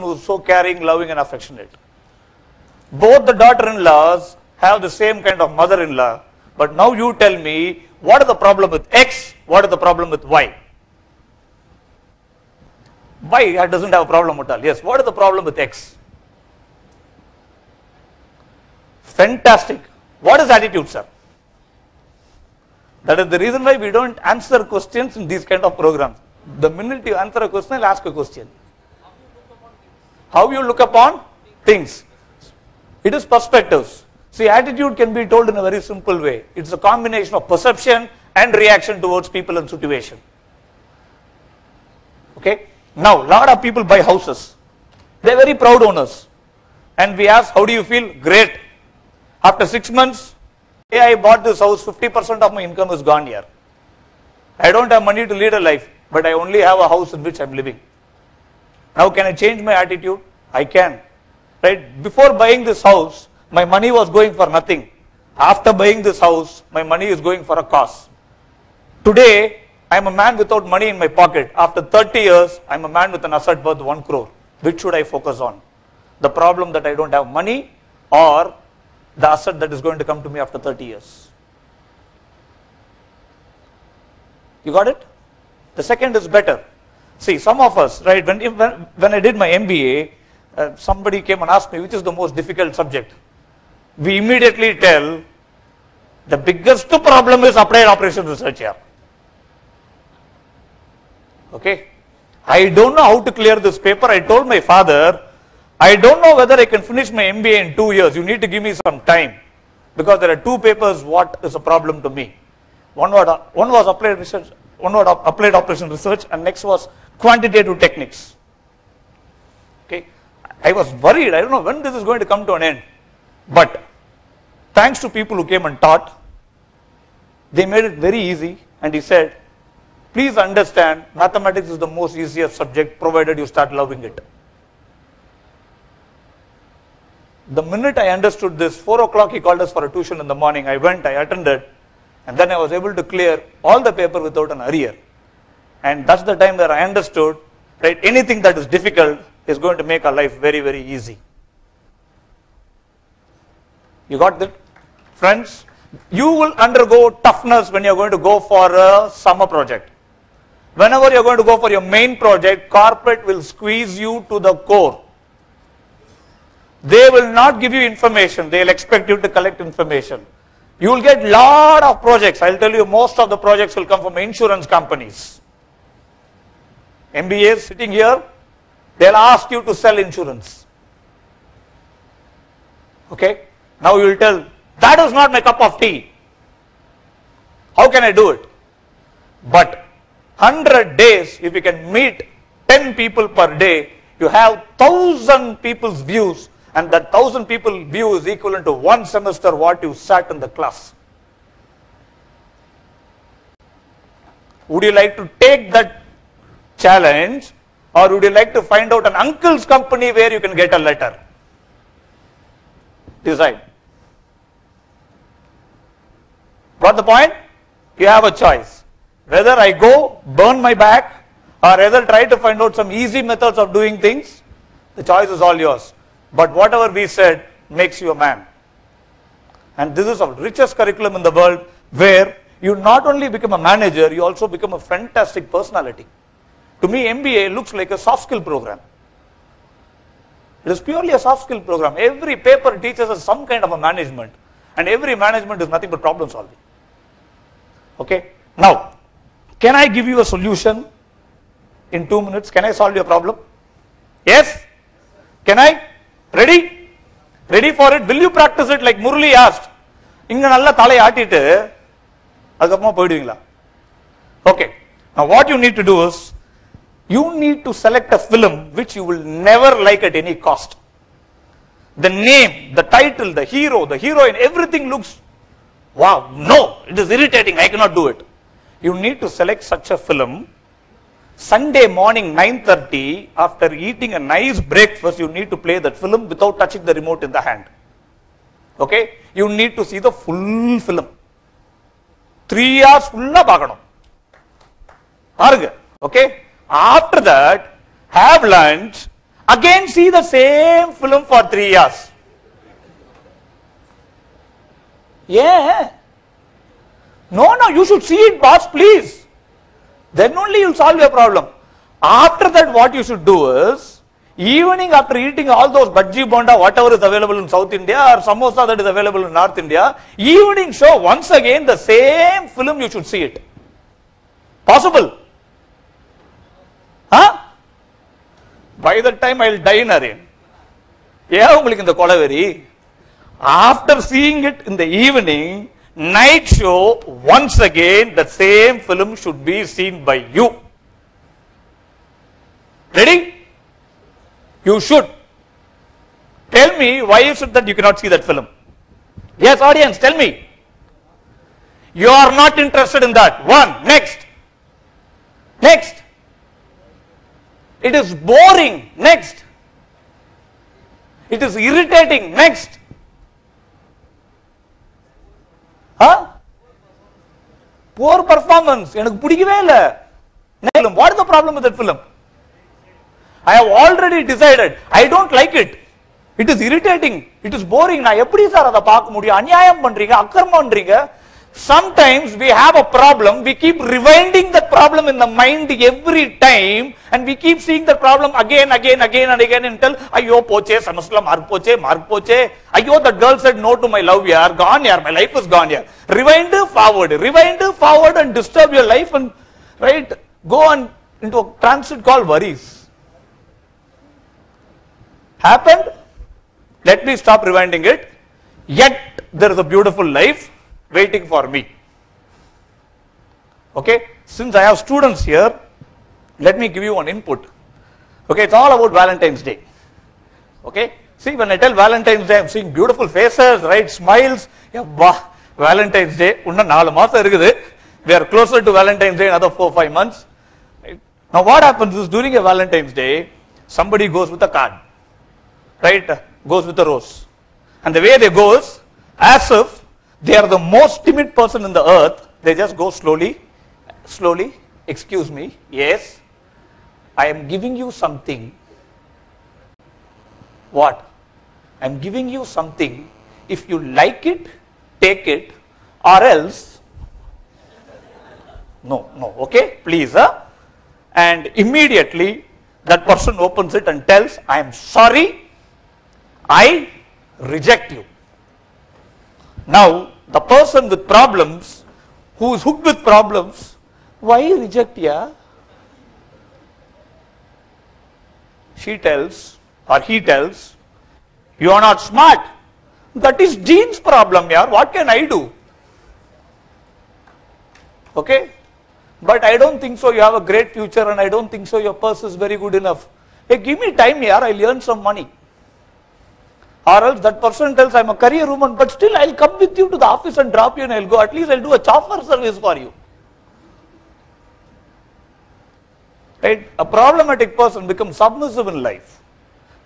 who's so caring, loving, and affectionate. Both the daughter-in-laws have the same kind of mother-in-law. But now you tell me, what is the problem with X? What is the problem with Y? Y doesn't have a problem at all. Yes, what is the problem with X? Fantastic. What is attitude, sir? That is the reason why we don't answer questions in these kind of programs. The minute you answer a question, I'll ask a question. How you look upon things. It is perspectives. See, attitude can be told in a very simple way. It's a combination of perception and reaction towards people and situation. Okay? Now, a lot of people buy houses. They're very proud owners. And we ask, how do you feel? Great. After 6 months, hey, I bought this house, 50% of my income is gone here. I don't have money to lead a life, but I only have a house in which I'm living. Now, can I change my attitude? I can. Right? Before buying this house, my money was going for nothing. After buying this house, my money is going for a cause. Today, I'm a man without money in my pocket. After 30 years, I'm a man with an asset worth 1 crore. Which should I focus on? The problem that I don't have money, or the asset that is going to come to me after 30 years? You got it? The second is better. See, some of us, right, when I did my MBA, somebody came and asked me, which is the most difficult subject? We immediately tell, the biggest problem is applied operation research here. Okay? I don't know how to clear this paper. I told my father, I don't know whether I can finish my MBA in 2 years. You need to give me some time. Because there are 2 papers, what is a problem to me. One was applied research, one was applied operation research, and next was quantitative techniques. Okay? I was worried. I don't know when this is going to come to an end. But thanks to people who came and taught, they made it very easy. And he said, please understand, mathematics is the most easiest subject provided you start loving it. The minute I understood this, 4 o'clock he called us for a tuition in the morning. I went, I attended, and then I was able to clear all the paper without an arrear. And that's the time where I understood, right, anything that is difficult is going to make our life very, very easy. You got that? Friends, you will undergo toughness when you're going to go for a summer project. Whenever you're going to go for your main project, corporate will squeeze you to the core. They will not give you information. They will expect you to collect information. You will get lot of projects. I'll tell you, most of the projects will come from insurance companies. MBAs sitting here, they'll ask you to sell insurance. Okay? Now you will tell, that is not my cup of tea. How can I do it? But 100 days, if you can meet 10 people per day, you have 1,000 people's views, and that 1,000 people view is equivalent to 1 semester what you sat in the class. Would you like to take that challenge, or would you like to find out an uncle's company where you can get a letter? Decide. Got the point? You have a choice. Whether I go, burn my back, or rather try to find out some easy methods of doing things, the choice is all yours. But whatever we said makes you a man. And this is the richest curriculum in the world, where you not only become a manager, you also become a fantastic personality. To me, MBA looks like a soft skill program. It is purely a soft skill program. Every paper teaches us some kind of a management. And every management is nothing but problem solving. Okay? Now, can I give you a solution in 2 minutes? Can I solve your problem? Yes? Can I? Ready? Ready for it? Will you practice it like Murali asked? Inga nalla thalai aatittu adukapuma poiduvingala. Okay. Now what you need to do is, you need to select a film which you will never like at any cost. The name, the title, the hero, the heroine, everything looks, wow, no, it is irritating, I cannot do it. You need to select such a film. Sunday morning 9:30, after eating a nice breakfast, you need to play that film without touching the remote in the hand. Okay? You need to see the full film. 3 hours full paakadum. Parunga. Okay? After that, have lunch Again see the same film for 3 years. Yeah. No, you should see it, boss, please. Then only you'll solve your problem. After that, what you should do is, evening after eating all those bhaji bonda, whatever is available in South India or samosa that is available in North India, evening show, once again the same film you should see it. Possible? Huh? By that time I will die in a rain. After seeing it in the evening, night show, once again the same film should be seen by you. Ready? You should. Tell me why is it that you cannot see that film? Yes, audience, tell me. You are not interested in that. One. Next. Next. It is boring. Next. It is irritating. Next. Huh? Poor performance. What is the problem with that film? I have already decided. I don't like it. It is irritating. It is boring. Sometimes we have a problem. We keep rewinding that problem in the mind every time, and we keep seeing the problem again and again until ayyo poche, samasla mark poche. Ayyo, the girl said no to my love, yaar, gone, yaar, my life is gone, yaar. Rewind forward and disturb your life and go on into a transit called worries. Happened? Let me stop rewinding it. Yet there is a beautiful life waiting for me. Okay, since I have students here, let me give you one input. Okay, it's all about Valentine's Day. Okay, see, when I tell Valentine's Day, I'm seeing beautiful faces, right, smiles. Yeah, Valentine's Day, we are closer to Valentine's Day another 4-5 months. Right? Now what happens is, during a Valentine's Day, somebody goes with a card, right, goes with a rose. And the way they go is, as if they are the most timid person in the earth, they just go slowly, excuse me, yes, I am giving you something. What? I am giving you something. If you like it, take it, or else, no, okay, please. And immediately, that person opens it and tells, I am sorry, I reject you. Now, the person with problems, who is hooked with problems, why reject ya? She tells, or he tells, you are not smart. That is gene's problem, yaar. What can I do? Okay? But I don't think so you have a great future, and I don't think so your purse is very good enough. Hey, give me time, yaar, I'll earn some money. Or else that person tells, I'm a career woman, but still I'll come with you to the office and drop you and I'll go. At least I'll do a chauffeur service for you. Right? A problematic person becomes submissive in life.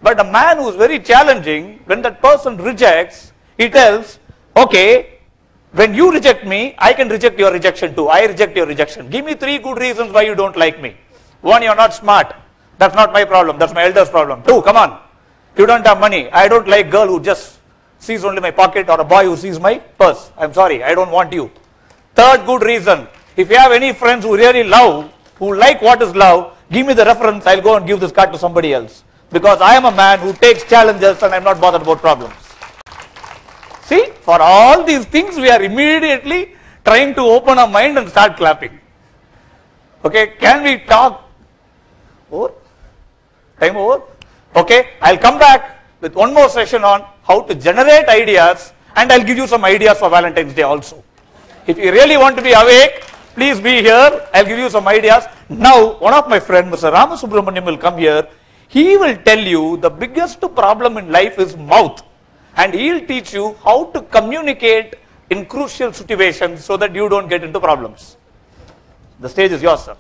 But a man who is very challenging, when that person rejects, he tells, okay, when you reject me, I can reject your rejection too. I reject your rejection. Give me 3 good reasons why you don't like me. 1, you're not smart. That's not my problem. That's my elder's problem. 2, come on. You don't have money. I don't like girl who just sees only my pocket, or a boy who sees my purse. I'm sorry, I don't want you. 3rd good reason. If you have any friends who really love, who like what is love, give me the reference. I'll go and give this card to somebody else. Because I am a man who takes challenges and I'm not bothered about problems. See, for all these things we are immediately trying to open our mind and start clapping. Okay, can we talk? Over? Time over? Okay, I'll come back with one more session on how to generate ideas, and I'll give you some ideas for Valentine's Day also. If you really want to be awake, please be here. I'll give you some ideas. Now, one of my friends, Mr. Ramasubramaniam, will come here. He will tell you the biggest problem in life is mouth, and he'll teach you how to communicate in crucial situations so that you don't get into problems. The stage is yours, sir.